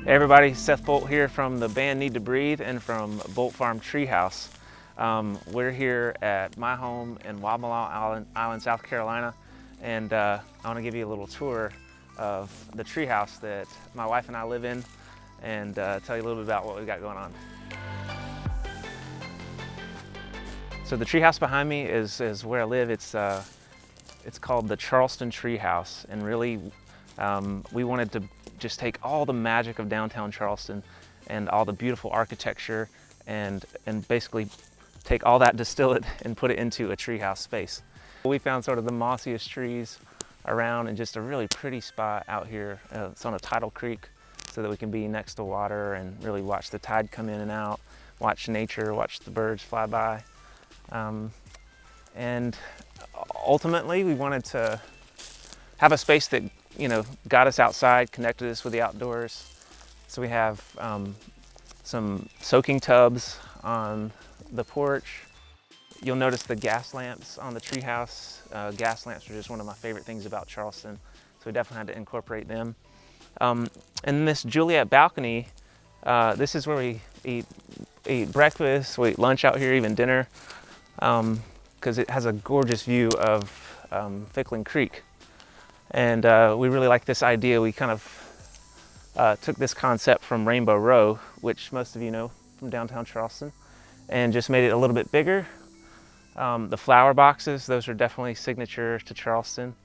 Hey everybody, Seth Bolt here from the band NeedtoBreathe and from Bolt Farm Treehouse. We're here at my home in Wabanlaw Island, South Carolina, and I want to give you a little tour of the treehouse that my wife and I live in, and tell you a little bit about what we've got going on. So the treehouse behind me is where I live. It's called the Charleston Treehouse, and really we wanted to just take all the magic of downtown Charleston and all the beautiful architecture and basically take all that, distill it, and put it into a treehouse space. We found sort of the mossiest trees around and just a really pretty spot out here. It's on a tidal creek so that we can be next to water and really watch the tide come in and out, watch nature, watch the birds fly by. And ultimately we wanted to have a space that got us outside, connected us with the outdoors. So we have some soaking tubs on the porch. You'll notice the gas lamps on the treehouse. Gas lamps are just one of my favorite things about Charleston, so we definitely had to incorporate them. And this Juliet Balcony, this is where we eat breakfast, we eat lunch out here, even dinner, because it has a gorgeous view of Fickling Creek. And we really like this idea. We kind of took this concept from Rainbow Row, which most of you know from downtown Charleston, and just made it a little bit bigger. The flower boxes, those are definitely signature to Charleston.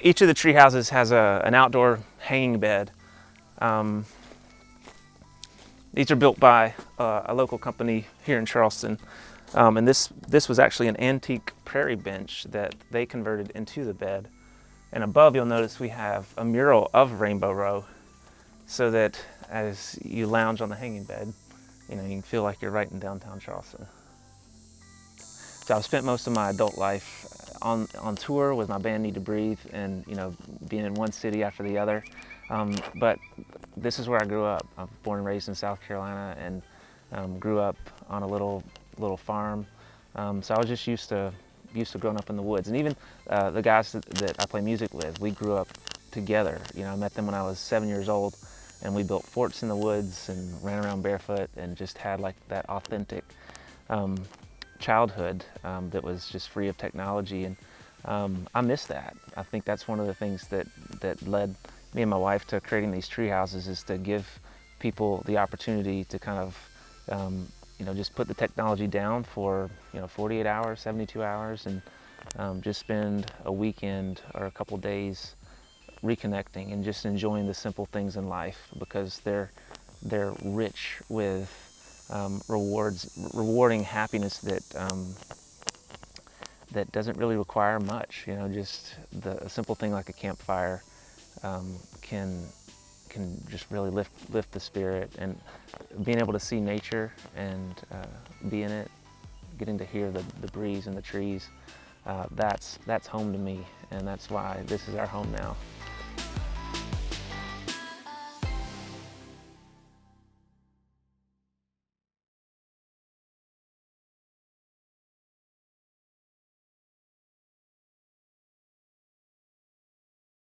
Each of the tree houses has an outdoor hanging bed. These are built by a local company here in Charleston. And this was actually an antique prairie bench that they converted into the bed. And above, you'll notice we have a mural of Rainbow Row, so that as you lounge on the hanging bed, you can feel like you're right in downtown Charleston. So I've spent most of my adult life on tour with my band NeedtoBreathe, and being in one city after the other. But this is where I grew up. I was born and raised in South Carolina, and grew up on a little farm. So I was just used to growing up in the woods. And even the guys that I play music with, we grew up together. I met them when I was 7 years old, and we built forts in the woods and ran around barefoot and just had like that authentic childhood that was just free of technology. And I miss that. I think that's one of the things that led me and my wife to creating these tree houses, is to give people the opportunity to kind of just put the technology down for 48 hours, 72 hours, and just spend a weekend or a couple days reconnecting and just enjoying the simple things in life, because they're rich with rewarding happiness that doesn't really require much. Just a simple thing like a campfire can just really lift the spirit, and being able to see nature and be in it, getting to hear the breeze and the trees, that's home to me, and that's why this is our home now.